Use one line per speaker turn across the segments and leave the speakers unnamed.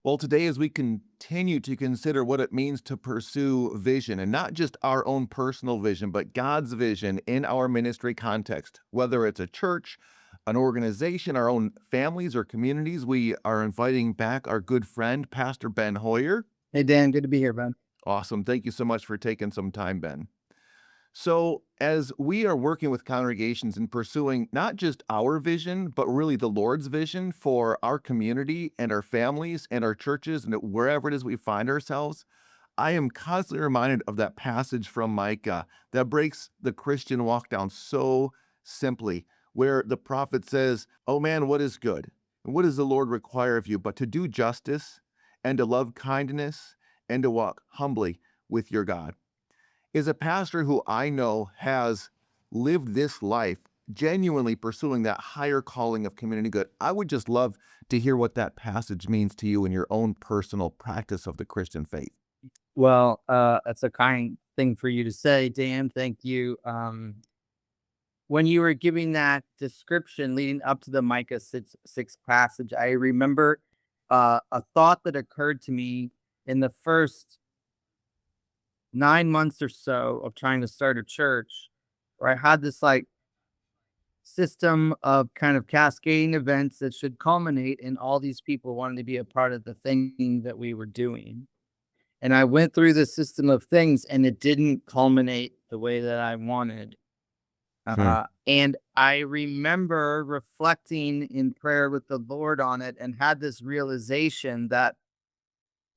Well, today, as we continue to consider what it means to pursue vision, and not just our own personal vision, but God's vision in our ministry context, whether it's a church, an organization, our own families or communities, we are inviting back our good friend, Pastor Ben Hoyer.
Hey, Dan, good to be here, man.
Awesome. Thank you so much for taking some time, Ben. So, as we are working with congregations and pursuing not just our vision, but really the Lord's vision for our community and our families and our churches and wherever it is we find ourselves, I am constantly reminded of that passage from Micah that breaks the Christian walk down so simply, where the prophet says, "Oh man, what is good? And what does the Lord require of you but to do justice and to love kindness and to walk humbly with your God?" Is a pastor who I know has lived this life genuinely pursuing that higher calling of community good. I would just love to hear what that passage means to you in your own personal practice of the Christian faith.
Well, that's a kind thing for you to say, Dan. Thank you. When you were giving that description leading up to the Micah 6 passage, I remember a thought that occurred to me in the first 9 months or so of trying to start a church, where I had this like system of kind of cascading events that should culminate in all these people wanting to be a part of the thing that we were doing. And I went through the system of things and it didn't culminate the way that I wanted.
Hmm.
And I remember reflecting in prayer with the Lord on it and had this realization that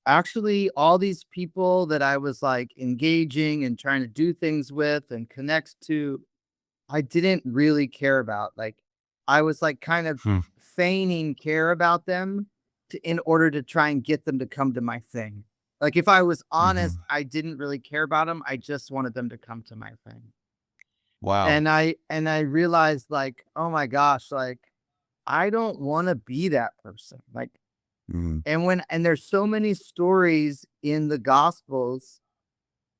actually all these people that I was like engaging and trying to do things with and connect to, I didn't really care about. Like I was like kind of
Hmm.
feigning care about them in order to try and get them to come to my thing. Like if I was
Hmm.
honest, I didn't really care about them. I just wanted them to come to my thing.
Wow.
And I realized like, oh my gosh, like I don't want to be that person. Like
Mm.
and there's so many stories in the gospels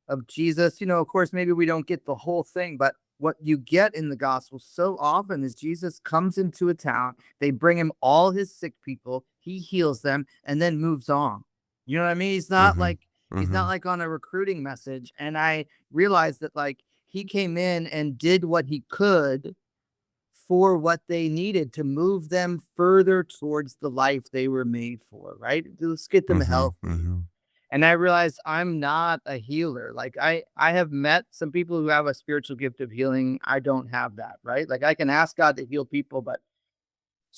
of Jesus. Of course, maybe we don't get the whole thing, but what you get in the gospel so often is Jesus comes into a town, they bring him all his sick people, he heals them, and then moves on. You know what I mean? He's not
Hmm.
like he's not
Hmm.
like on a recruiting message. And I realized that like he came in and did what he could for what they needed to move them further towards the life they were made for, right? Let's get them
Hmm.
healthy.
Hmm.
And I realized I'm not a healer. Like I have met some people who have a spiritual gift of healing. I don't have that, right? Like I can ask God to heal people, but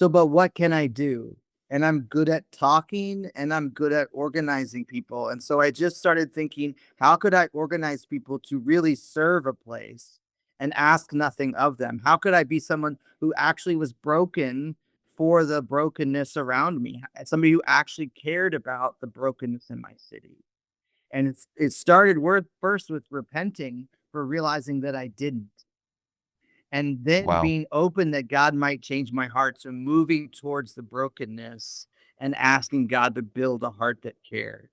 what can I do? And I'm good at talking and I'm good at organizing people. And so I just started thinking, how could I organize people to really serve a place and ask nothing of them? How could I be someone who actually was broken for the brokenness around me? Somebody who actually cared about the brokenness in my city. And it started first with repenting for realizing that I didn't. And then
Wow.
being open that God might change my heart. So moving towards the brokenness and asking God to build a heart that cares.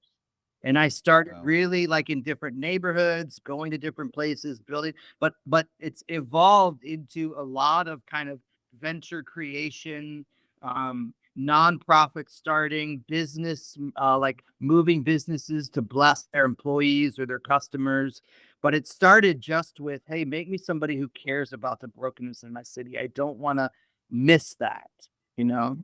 And I started
Wow.
really like in different neighborhoods, going to different places, building, but it's evolved into a lot of kind of venture creation, nonprofit starting, business, like moving businesses to bless their employees or their customers. But it started just with, hey, make me somebody who cares about the brokenness in my city. I don't want to miss that, you know?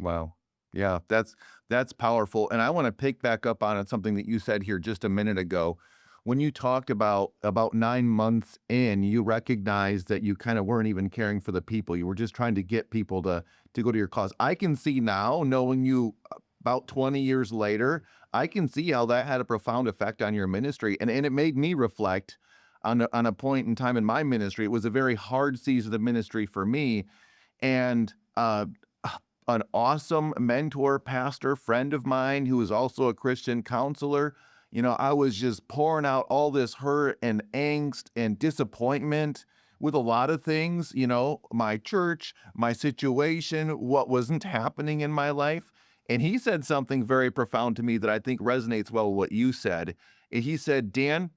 Wow. Yeah, that's powerful. And I want to pick back up on something that you said here just a minute ago. When you talked about 9 months in, you recognized that you kind of weren't even caring for the people. You were just trying to get people to go to your cause. I can see now, knowing you about 20 years later, I can see how that had a profound effect on your ministry. And it made me reflect on a point in time in my ministry. It was a very hard season of ministry for me. And an awesome mentor, pastor, friend of mine who is also a Christian counselor. I was just pouring out all this hurt and angst and disappointment with a lot of things, my church, my situation, what wasn't happening in my life. And he said something very profound to me that I think resonates well with what you said. He said, "Dan,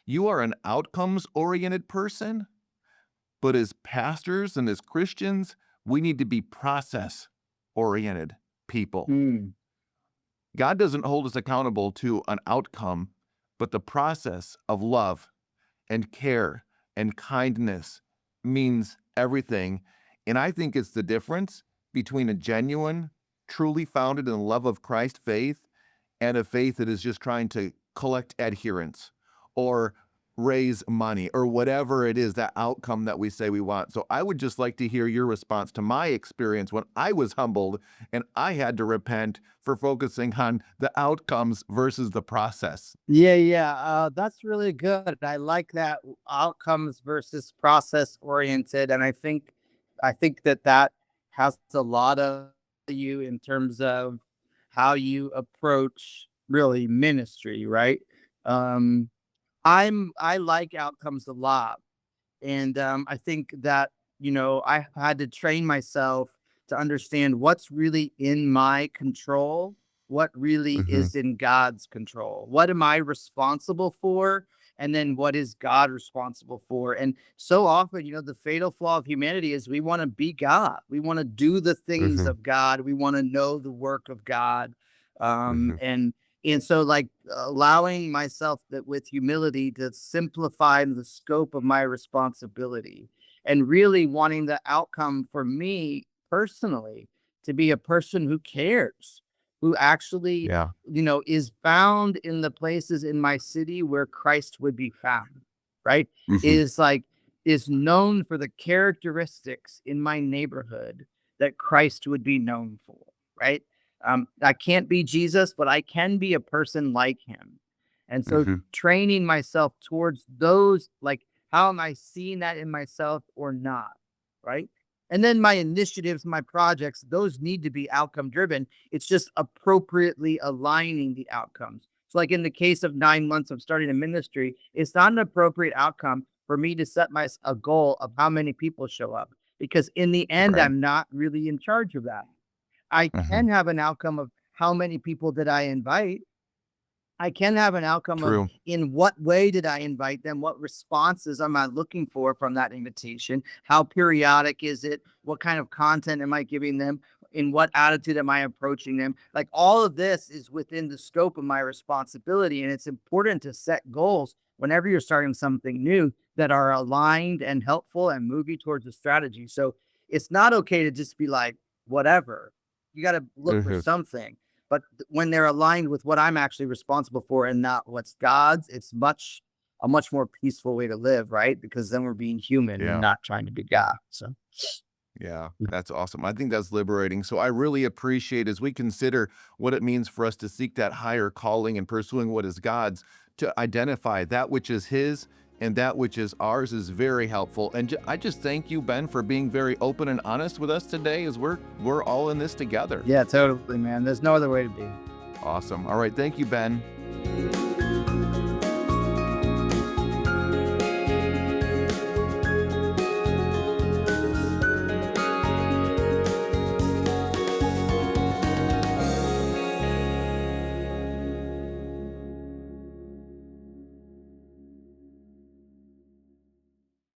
you are an outcomes oriented person, but as pastors and as Christians, we need to be process oriented people."
Hmm.
God doesn't hold us accountable to an outcome, but the process of love and care and kindness means everything. And I think it's the difference between a genuine, truly founded in the love of Christ faith and a faith that is just trying to collect adherents or raise money or whatever it is, that outcome that we say we want. So I would just like to hear your response to my experience when I was humbled and I had to repent for focusing on the outcomes versus the process.
Yeah, that's really good. I like that outcomes versus process oriented, and I think that that has a lot of you in terms of how you approach really ministry, right? Um, I like outcomes a lot. And I think that, I had to train myself to understand what's really in my control, what really
Hmm.
is in God's control. What am I responsible for? And then what is God responsible for? And so often, the fatal flaw of humanity is we want to be God. We want to do the things
Hmm.
of God. We want to know the work of God. Um,
Hmm.
and and so, like, allowing myself that with humility to simplify the scope of my responsibility and really wanting the outcome for me personally to be a person who cares, who actually,
Yeah.
is found in the places in my city where Christ would be found, right?
Hmm.
Is like, is known for the characteristics in my neighborhood that Christ would be known for, right? I can't be Jesus, but I can be a person like him. And so
Hmm.
training myself towards those, like, how am I seeing that in myself or not? Right. And then my initiatives, my projects, those need to be outcome driven. It's just appropriately aligning the outcomes. So, like in the case of 9 months of starting a ministry, it's not an appropriate outcome for me to set my a goal of how many people show up because in the end,
Right.
I'm not really in charge of that. I
Hmm.
can have an outcome of how many people did I invite. I can have an outcome of
True.
in what way did I invite them? What responses am I looking for from that invitation? How periodic is it? What kind of content am I giving them? In what attitude am I approaching them? Like all of this is within the scope of my responsibility. And it's important to set goals whenever you're starting something new that are aligned and helpful and move you towards a strategy. So it's not okay to just be like, whatever. You got to look for
Hmm.
something. But when they're aligned with what I'm actually responsible for and not what's God's, it's a much more peaceful way to live, right? Because then we're being human and
Yeah.
not trying to be God. So
Yeah, that's awesome. I think that's liberating. So I really appreciate as we consider what it means for us to seek that higher calling and pursuing what is God's, to identify that which is His and that which is ours is very helpful. And I just thank you, Ben, for being very open and honest with us today as we're all in this together.
yeah, totally, man. There's no other way to be.
Awesome. All right. Thank you, Ben.